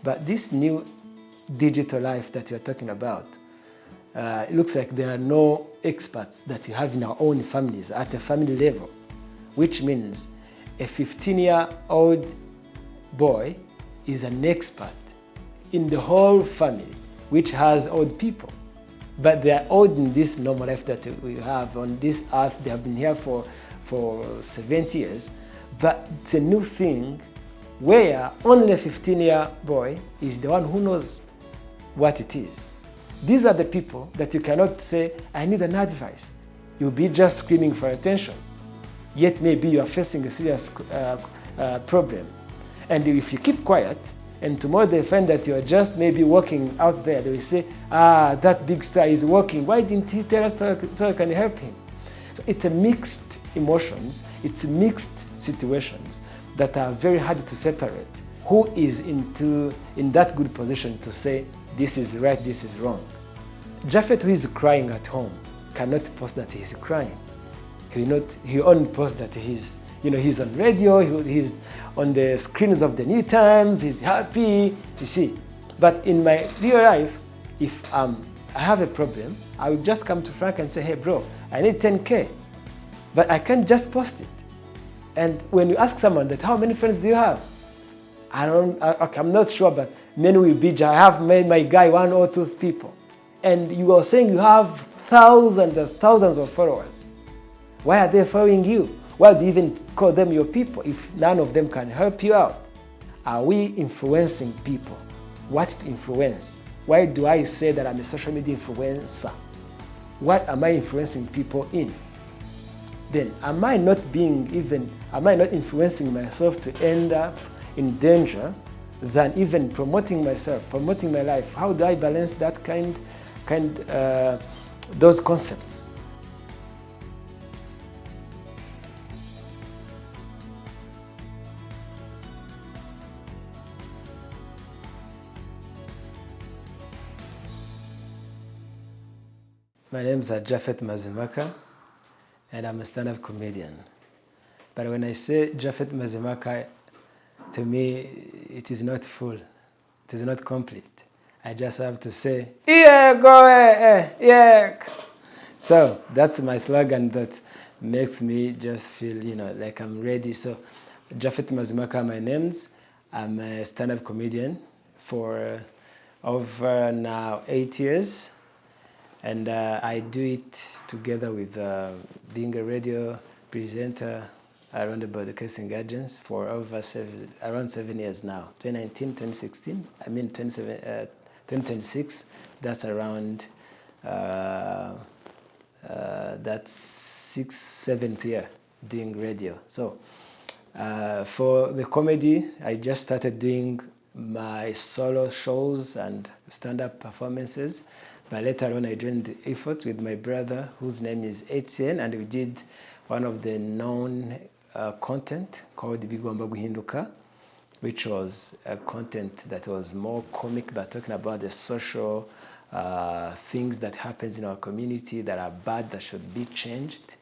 But this new digital life that you're talking about, it looks like there are no experts that you have in our own families at a family level, which means a 15-year-old boy is an expert in the whole family, which has old people. But they are old in this normal life that we have on this earth. They have been here for 70 years. But it's a new thing where only a 15-year boy is the one who knows what it is. These are the people that you cannot say, I need an advice. You'll be just screaming for attention. Yet maybe you are facing a serious problem. And if you keep quiet, and tomorrow they find that you are just maybe walking out there, they will say, that big star is walking. Why didn't he tell us so I can help him? So it's a mixed emotions, it's mixed situations that are very hard to separate. Who is in that good position to say, this is right, this is wrong? Japhet, who is crying at home, cannot post that he's crying. He only posts that he's on radio, he's on the screens of the New Times, he's happy, you see. But in my real life, if I have a problem, I will just come to Frank and say, hey bro, I need 10K. But I can't just post it. And when you ask someone that, how many friends do you have? I'm not sure, but many will be, I have made my guy 1 or 2 people. And you are saying you have thousands and thousands of followers. Why are they following you? Why do you even call them your people if none of them can help you out? Are we influencing people? What to influence? Why do I say that I'm a social media influencer? What am I influencing people in? Then am I not influencing myself to end up in danger than even promoting myself, promoting my life? How do I balance that those concepts? My name is Japhet Mazimpaka, and I'm a stand-up comedian. But when I say Japhet Mazimpaka, to me, it is not full. It is not complete. I just have to say, yeah, go ahead, yeah. So that's my slogan that makes me just feel, like I'm ready. So Japhet Mazimpaka, my name's. I'm a stand-up comedian for over now 8 years. And I do it together with being a radio presenter around the broadcasting agents for around 7 years now. 2019, 2016, 2026, that's around, that's 6th, 7th year doing radio. So for the comedy, I just started doing my solo shows and stand-up performances. But later on, I joined the effort with my brother, whose name is Etienne, and we did one of the known content called Bigomba Guhinduka, which was a content that was more comic, but talking about the social things that happens in our community that are bad, that should be changed.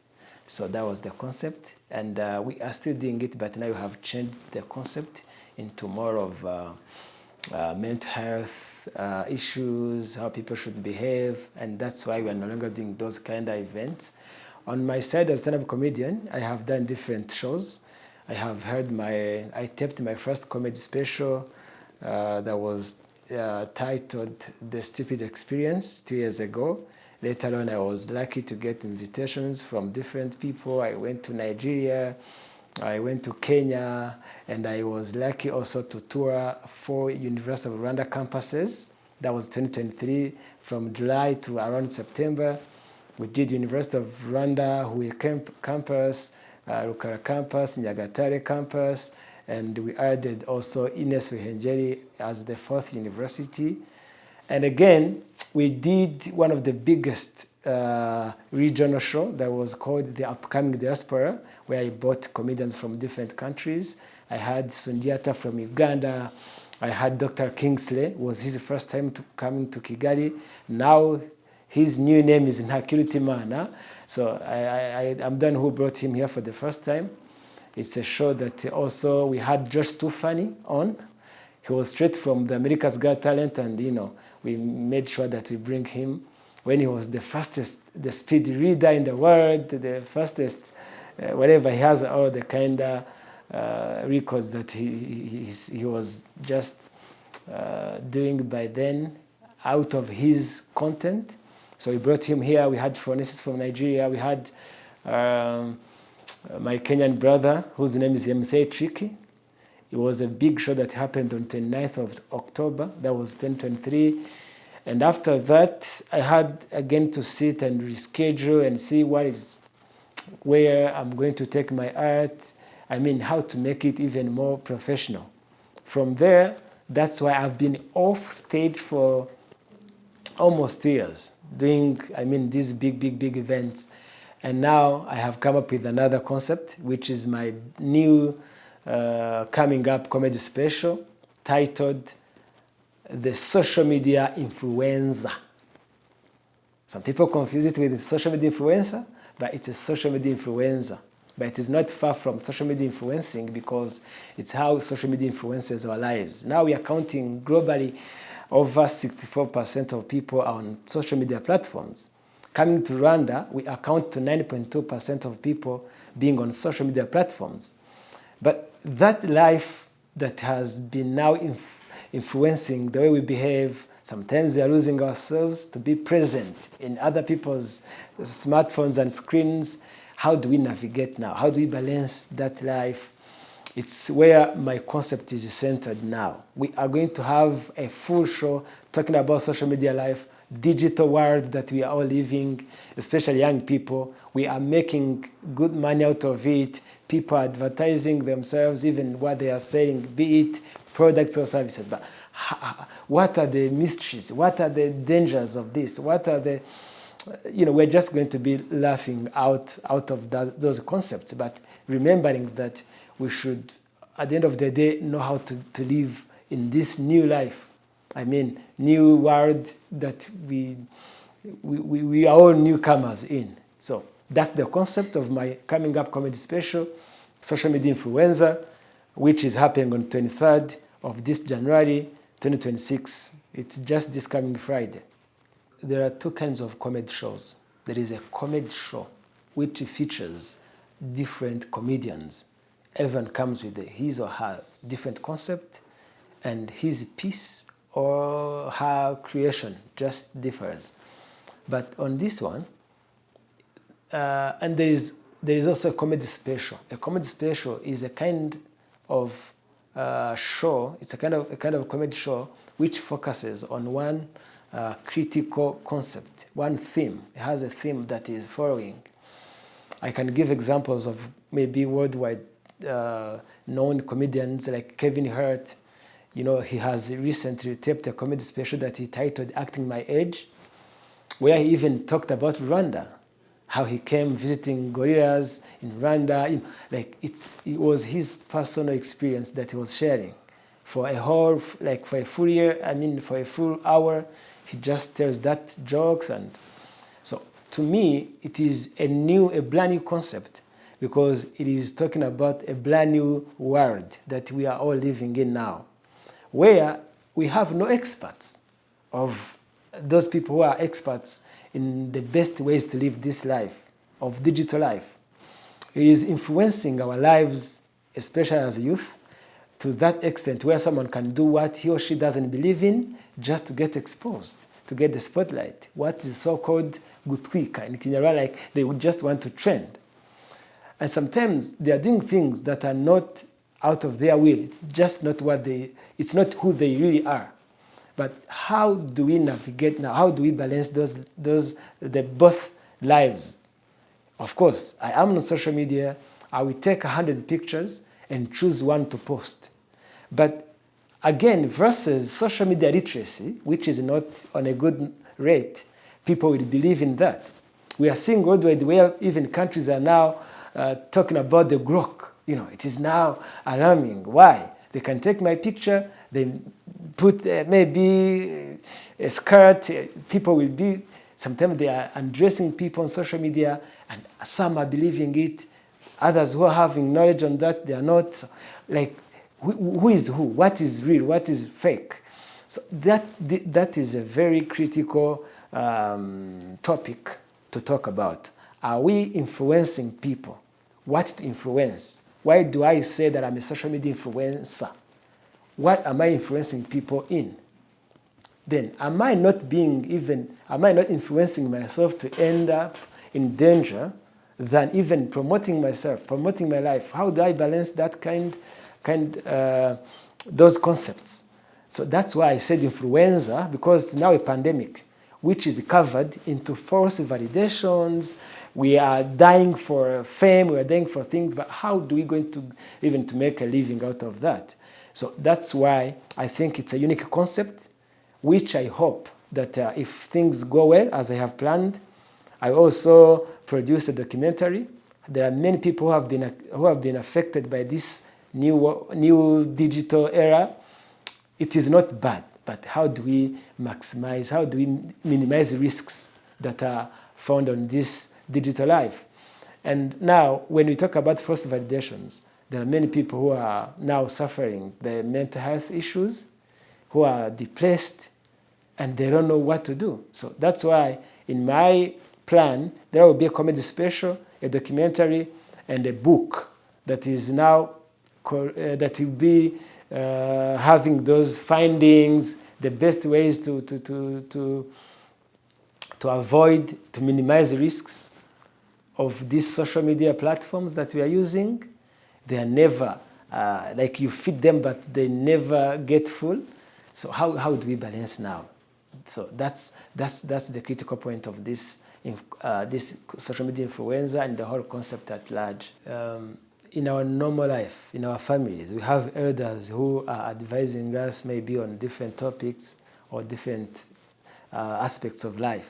So that was the concept, and we are still doing it, but now we have changed the concept into more of mental health issues, how people should behave, and that's why we are no longer doing those kind of events. On my side as stand-up comedian, I have done different shows. I taped my first comedy special that was titled The Stupid Experience 2 years ago. Later on, I was lucky to get invitations from different people. I went to Nigeria, I went to Kenya, and I was lucky also to tour 4 University of Rwanda campuses. That was 2023, from July to around September. We did University of Rwanda, Huye campus, Rukara campus, Nyagatare campus, and we added also Ines Ruhengeri as the 4th university. And again, we did one of the biggest regional show that was called The Upcoming Diaspora, where I brought comedians from different countries. I had Sundiata from Uganda. I had Dr. Kingsley. It was his first time coming to Kigali. Now his new name is Ntakiritimana. So I'm the one who brought him here for the first time. It's a show that also we had Josh Tufani on. He was straight from the America's Got Talent, and we made sure that we bring him when he was the fastest, the speed reader in the world, the fastest, whatever. He has all the kind of records that he was just doing by then out of his content. So we brought him here. We had Phronesis from Nigeria. We had my Kenyan brother, whose name is MSA Tricky. It was a big show that happened on 29th of October. That was 2023. And after that, I had again to sit and reschedule and see where I'm going to take my art. I mean, how to make it even more professional. From there, that's why I've been off stage for almost 2 years, doing, these big events. And now I have come up with another concept, which is my new coming up comedy special titled The Social Media Influenza. Some people confuse it with social media influencer, but it's a social media influenza. But it is not far from social media influencing, because it's how social media influences our lives. Now we are counting globally over 64% of people on social media platforms. Coming to Rwanda, we account to 9.2% of people being on social media platforms. But that life that has been now influencing the way we behave, sometimes we are losing ourselves to be present in other people's smartphones and screens. How do we navigate now? How do we balance that life? It's where my concept is centered now. We are going to have a full show talking about social media life, digital world that we are all living, especially young people. We are making good money out of it. People are advertising themselves, even what they are selling, be it products or services. But what are the mysteries? What are the dangers of this? What are the, we're just going to be laughing out of those concepts, but remembering that we should, at the end of the day, know how to live in this new life. New world that we are all newcomers in. So that's the concept of my coming up comedy special, Social Media Influenza, which is happening on 23rd of this January 2026. It's just this coming Friday. There are two kinds of comedy shows. There is a comedy show which features different comedians. Everyone comes with his or her different concept, and his piece or her creation just differs. But on this one, and there is also a comedy special. A comedy special is a kind of show. It's a kind of comedy show which focuses on one critical concept, one theme. It has a theme that is following. I can give examples of maybe worldwide known comedians like Kevin Hart. He has recently taped a comedy special that he titled Acting My Age, where he even talked about Rwanda, how he came visiting gorillas in Rwanda. It was his personal experience that he was sharing. For a full year, for a full hour, he just tells that jokes. And so to me, it is a brand new concept, because it is talking about a brand new world that we are all living in now, where we have no experts of those people who are experts in the best ways to live this life of digital life. It is influencing our lives, especially as youth, to that extent where someone can do what he or she doesn't believe in just to get exposed, to get the spotlight. What is so-called gutwika in Kinyarwanda, like they would just want to trend. And sometimes they are doing things that are not out of their will. It's just not it's not who they really are. But how do we navigate now? How do we balance the both lives? Of course, I am on social media. I will take 100 pictures and choose one to post. But again, versus social media literacy, which is not on a good rate, people will believe in that. We are seeing worldwide where even countries are now talking about the grok. It is now alarming. Why? They can take my picture, they put maybe a skirt, people will be, sometimes they are undressing people on social media, and some are believing it. Others who are having knowledge on that, they are not. who is who, what is real, what is fake. So that is a very critical topic to talk about. Are we influencing people? What to influence? Why do I say that I'm a social media influencer? What am I influencing people in? Then am I not influencing myself to end up in danger than even promoting myself, promoting my life? How do I balance that those concepts? So that's why I said influenza, because it's now a pandemic, which is covered into false validations. We are dying for fame, we are dying for things, but how do we going to even to make a living out of that? So that's why I think it's a unique concept, which I hope that if things go well as I have planned, I also produce a documentary. There are many people who have been affected by this new digital era. It is not bad, but how do we maximize, how do we minimize risks that are found on this digital life? And now, when we talk about false validations, there are many people who are now suffering the mental health issues, who are depressed, and they don't know what to do. So that's why in my plan, there will be a comedy special, a documentary, and a book that is now, that will be having those findings, the best ways to avoid, to minimize risks of these social media platforms that we are using. They are never, like you feed them, but they never get full. So how do we balance now? So that's the critical point of this social media influenza and the whole concept at large. In our normal life, in our families, we have elders who are advising us maybe on different topics or different aspects of life.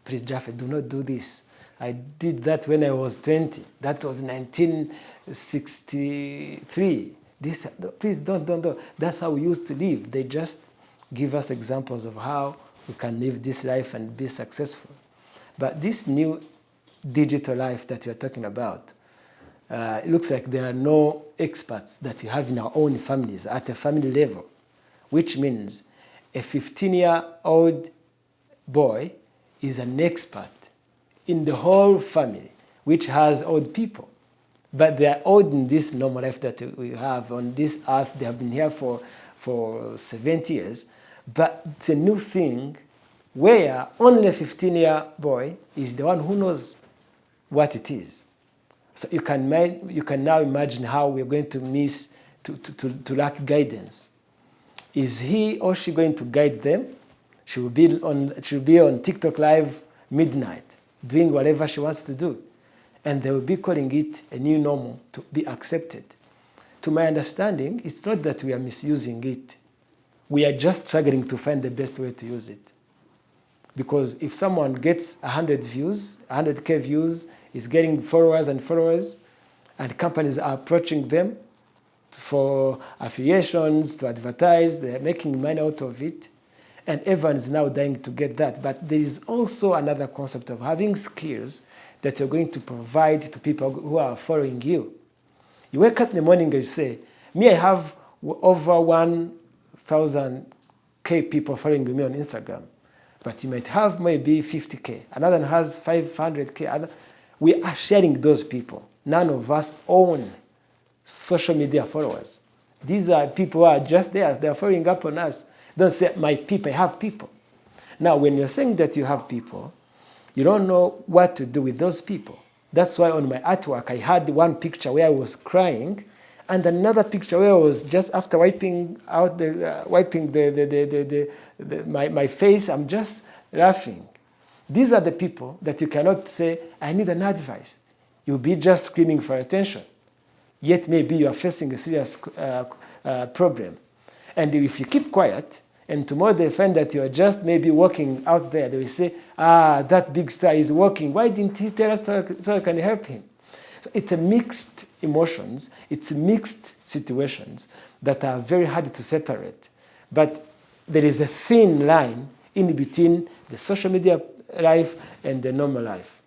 Please, Japhet, do not do this. I did that when I was 20. That was 1963. Please don't. That's how we used to live. They just give us examples of how we can live this life and be successful. But this new digital life that you're talking about, it looks like there are no experts that you have in our own families at a family level, which means a 15-year-old boy is an expert in the whole family, which has old people. But they are old in this normal life that we have on this earth. They have been here for 70 years. But it's a new thing where only a 15-year boy is the one who knows what it is. So you can now imagine how we're going to lack guidance. Is he or she going to guide them? She will be on TikTok Live midnight, doing whatever she wants to do. And they will be calling it a new normal to be accepted. To my understanding, it's not that we are misusing it. We are just struggling to find the best way to use it. Because if someone gets 100 views, 100K views, is getting followers, and companies are approaching them for affiliations, to advertise, they're making money out of it, and everyone is now dying to get that. But there is also another concept of having skills that you're going to provide to people who are following you. You wake up in the morning and you say, me, I have over 1,000K people following me on Instagram. But you might have maybe 50K. Another one has 500K. We are sharing those people. None of us own social media followers. These are people who are just there. They're following up on us. Don't say, my people, I have people. Now, when you're saying that you have people, you don't know what to do with those people. That's why on my artwork, I had one picture where I was crying, and another picture where I was just after wiping my face, I'm just laughing. These are the people that you cannot say, I need an advice. You'll be just screaming for attention. Yet maybe you are facing a serious problem. And if you keep quiet, and tomorrow they find that you are just maybe walking out there, they will say, that big star is walking. Why didn't he tell us so I can help him? So it's a mixed emotions. It's mixed situations that are very hard to separate. But there is a thin line in between the social media life and the normal life.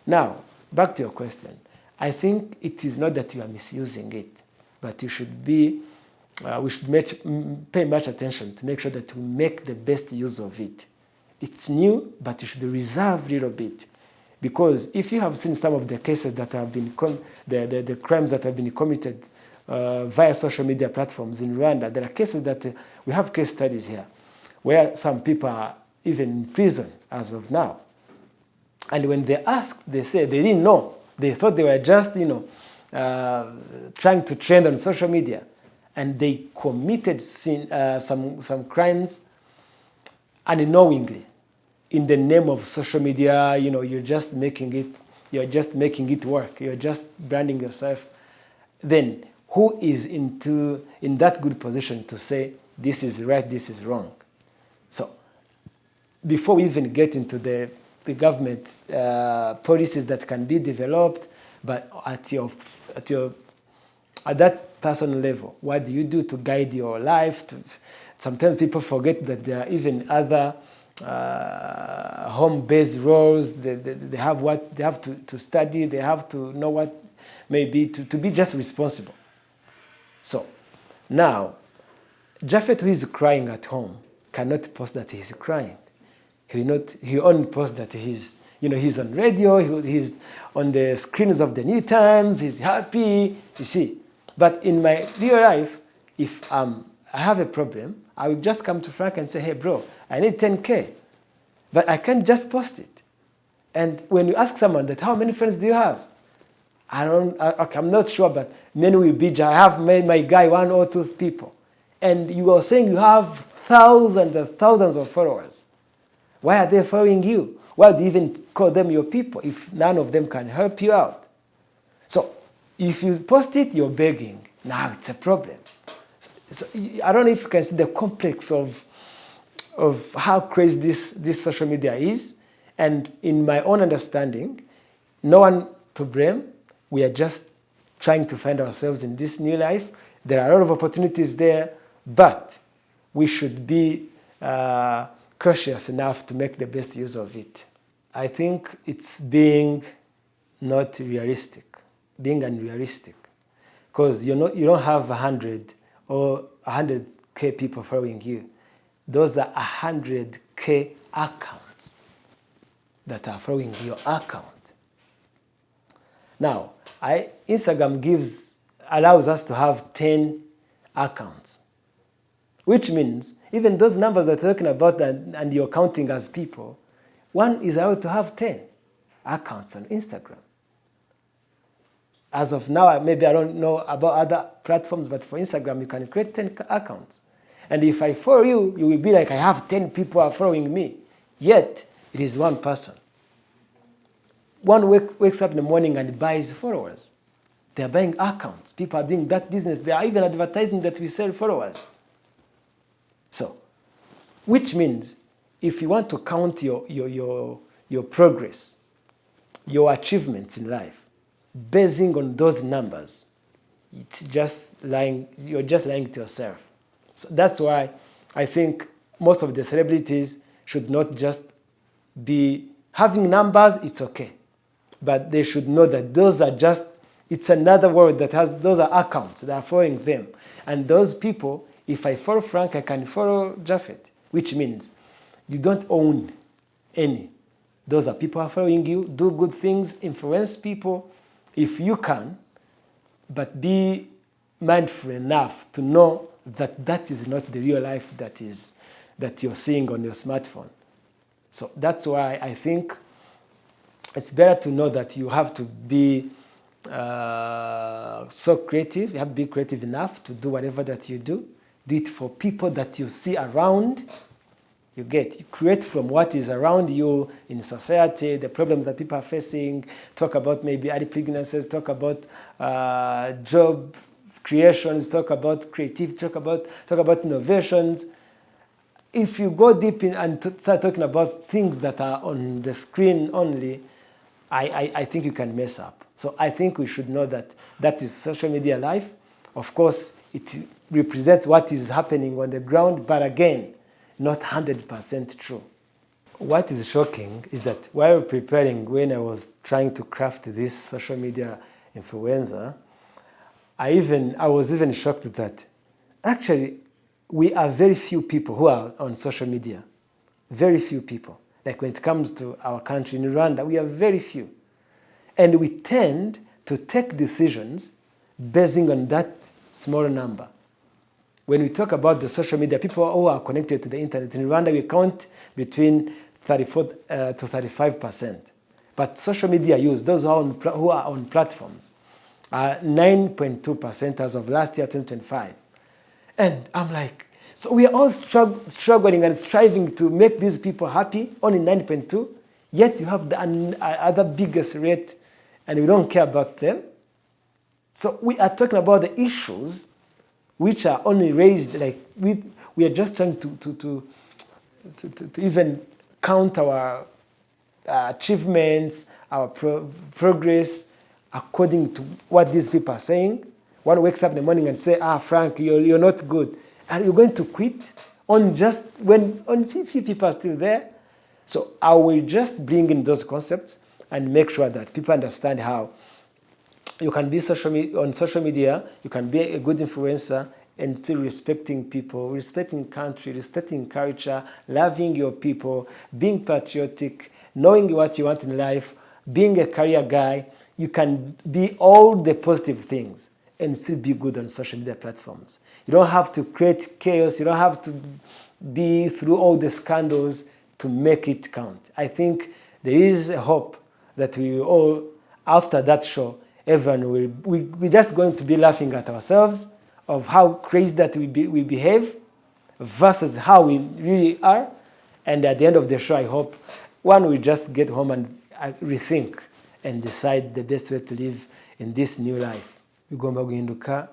Now, back to your question. I think it is not that you are misusing it, but you should be we should pay much attention to make sure that we make the best use of it. It's new, but you should reserve a little bit. Because if you have seen some of the cases that have been, the crimes that have been committed via social media platforms in Rwanda, there are cases that, we have case studies here, where some people are even in prison as of now. And when they asked, they said they didn't know. They thought they were just, trying to trend on social media. And they committed some crimes unknowingly in the name of social media. You're just making it work. You're just branding yourself. Then who is in that good position to say this is right, this is wrong? So before we even get into the government policies that can be developed, but at that personal level, what do you do to guide your life? Sometimes people forget that there are even other home-based roles. They have to study. They have to know what maybe to be just responsible. So now, Japhet, who is crying at home, cannot post that he's crying. He only posts that he's on radio, he's on the screens of the New Times, he's happy, you see. But in my real life, if I have a problem, I will just come to Frank and say, hey bro, I need 10K. But I can't just post it. And when you ask someone that, how many friends do you have? I'm not sure, but many will be, I have made my guy 1 or 2 people. And you are saying you have thousands and thousands of followers. Why are they following you? Why do you even call them your people if none of them can help you out? So if you post it, you're begging. Now it's a problem. So I don't know if you can see the complex of how crazy this social media is. And in my own understanding, no one to blame. We are just trying to find ourselves in this new life. There are a lot of opportunities there, but we should be cautious enough to make the best use of it. I think it's being not realistic, being unrealistic, because you don't have 100 or 100K people following you. Those are 100K accounts that are following your account. Now, Instagram allows us to have 10 accounts, which means even those numbers that you're talking about and you're counting as people, one is allowed to have 10 accounts on Instagram. As of now, maybe I don't know about other platforms, but for Instagram, you can create 10 accounts. And if I follow you, you will be like, I have 10 people are following me. Yet, it is one person. One wakes up in the morning and buys followers. They are buying accounts. People are doing that business. They are even advertising that we sell followers. So, which means if you want to count your progress, your achievements in life, basing on those numbers, it's just lying. You're just lying to yourself. So that's why I think most of the celebrities should not just be having numbers. It's okay, but they should know that those are just. It's another world that has those are accounts that are following them, and those people. If I follow Frank, I can follow Japhet, which means you don't own any. Those are people who are following you. Do good things, influence people if you can, but be mindful enough to know that that is not the real life that you're seeing on your smartphone. So that's why I think it's better to know that you have to be so creative. You have to be creative enough to do whatever that you do. Do it for people that you see around. You create from what is around you in society, the problems that people are facing. Talk about maybe early pregnancies, talk about job creations, talk about creativity, talk about innovations. If you go deep in and start talking about things that are on the screen only, I think you can mess up. So I think we should know that is social media life. Of course, it represents what is happening on the ground, but again, not 100% true. What is shocking is that while preparing, when I was trying to craft this social media influencer, I was even shocked that Actually, we are very few people who are on social media. Very few people. Like when it comes to our country in Rwanda, we are very few. And we tend to take decisions basing on that small number. When we talk about the social media, people who are connected to the internet, in Rwanda we count between 34 to 35%. But social media use, those who are on platforms, are 9.2% as of last year, 2025. And I'm like, so we are all struggling and striving to make these people happy, only 9.2, yet you have the other biggest rate and we don't care about them. So we are talking about the issues which are only raised, like we are just trying to even count our achievements, our progress according to what these people are saying. One wakes up in the morning and say, Frank, you're not good. Are you going to quit on just when few people are still there? So I will just bring in those concepts and make sure that people understand how you can be on social media, you can be a good influencer and still respecting people, respecting country, respecting culture, loving your people, being patriotic, knowing what you want in life, being a career guy. You can be all the positive things and still be good on social media platforms. You don't have to create chaos. You don't have to be through all the scandals to make it count. I think there is a hope that we all, after that show, everyone we're just going to be laughing at ourselves of how crazy that we behave versus how we really are. And at the end of the show, I hope one will just get home and rethink and decide the best way to live in this new life. Ugomba guhinduka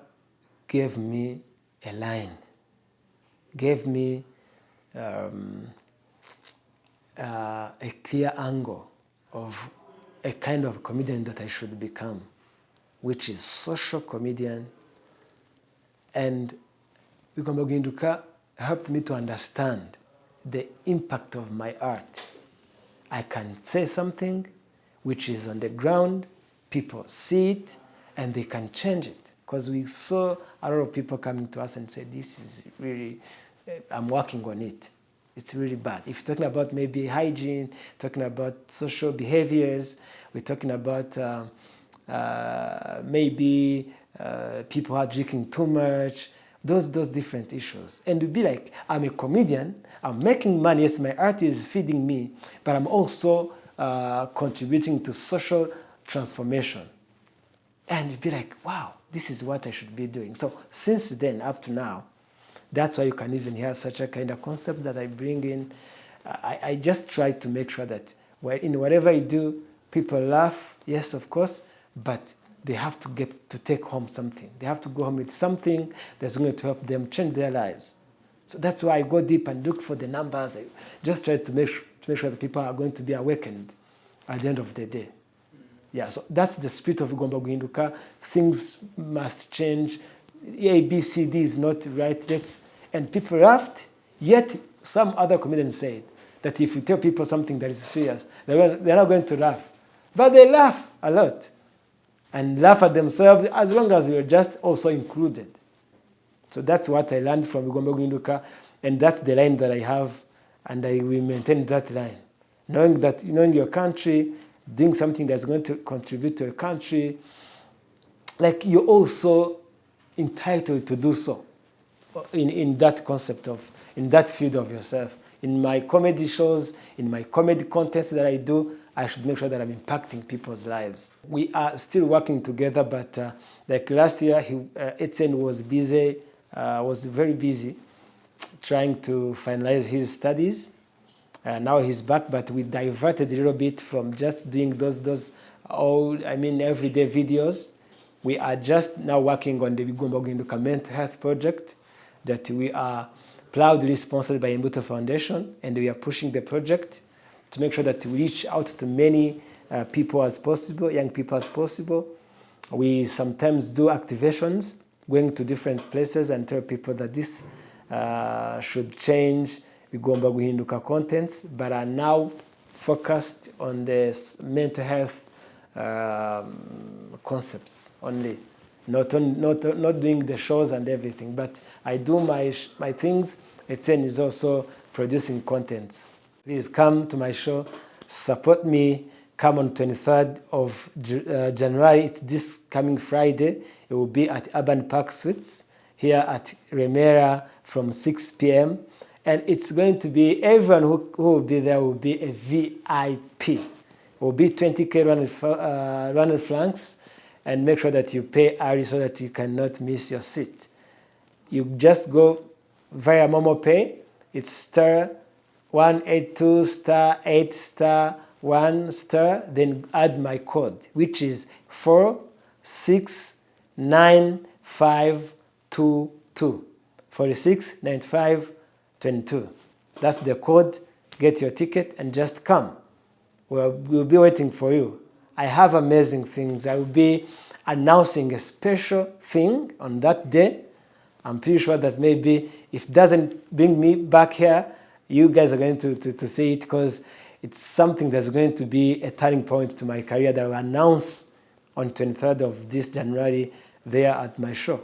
gave me a line, gave me a clear angle of a kind of comedian that I should become, which is social comedian. And Ugomba guhinduka helped me to understand the impact of my art. I can say something which is on the ground, people see it, and they can change it. Because we saw a lot of people coming to us and say, this is really, I'm working on it. It's really bad. If you're talking about maybe hygiene, talking about social behaviors, we're talking about maybe people are drinking too much, those different issues. And to be like, I'm a comedian, I'm making money, yes, my art is feeding me, but I'm also contributing to social transformation. And you'd be like, wow, this is what I should be doing. So since then, up to now, that's why you can even hear such a kind of concept that I bring in. I just try to make sure that in whatever I do, people laugh, yes, of course, but they have to get to take home something. They have to go home with something that's going to help them change their lives. So that's why I go deep and look for the numbers. I just try to make sure that people are going to be awakened at the end of the day. Yeah, so that's the spirit of Ugomba guhinduka. Things must change. A, B, C, D is not right. And people laughed, yet some other comedians said that if you tell people something that is serious, they're not going to laugh. But they laugh a lot and laugh at themselves as long as you're just also included. So that's what I learned from Ugomba guhinduka, and that's the line that I have, and I will maintain that line. Knowing your country, doing something that's going to contribute to your country, like you're also entitled to do so in that concept of, in that field of yourself. In my comedy shows, in my comedy contents that I do, I should make sure that I'm impacting people's lives. We are still working together, but like last year, Etienne was very busy trying to finalize his studies. Now he's back, but we diverted a little bit from just doing those everyday videos. We are just now working on the Ugomba guhinduka mental health project that we are proudly sponsored by Imbuto Foundation, and we are pushing the project to make sure that we reach out to many people as possible, young people as possible. We sometimes do activations, going to different places and tell people that this should change Ugomba guhinduka contents, but are now focused on the mental health concepts only, not doing the shows and everything, but I do my things. Etienne is also producing contents. Please come to my show, support me. Come on 23rd of January. It's this coming Friday. It will be at Urban Park Suites here at Remera from 6 p.m. And it's going to be, everyone who will be there will be a VIP. It will be 20K Rwanda francs, and make sure that you pay early so that you cannot miss your seat. You just go via Momo Pay. It's star 182 star 8 star 1 star, then add my code, which is 469522. 469522. That's the code. Get your ticket and just come. We'll be waiting for you. I have amazing things. I will be announcing a special thing on that day. I'm pretty sure that maybe if it doesn't bring me back here, you guys are going to see it, because it's something that's going to be a turning point to my career that I will announce on 23rd of this January there at my show.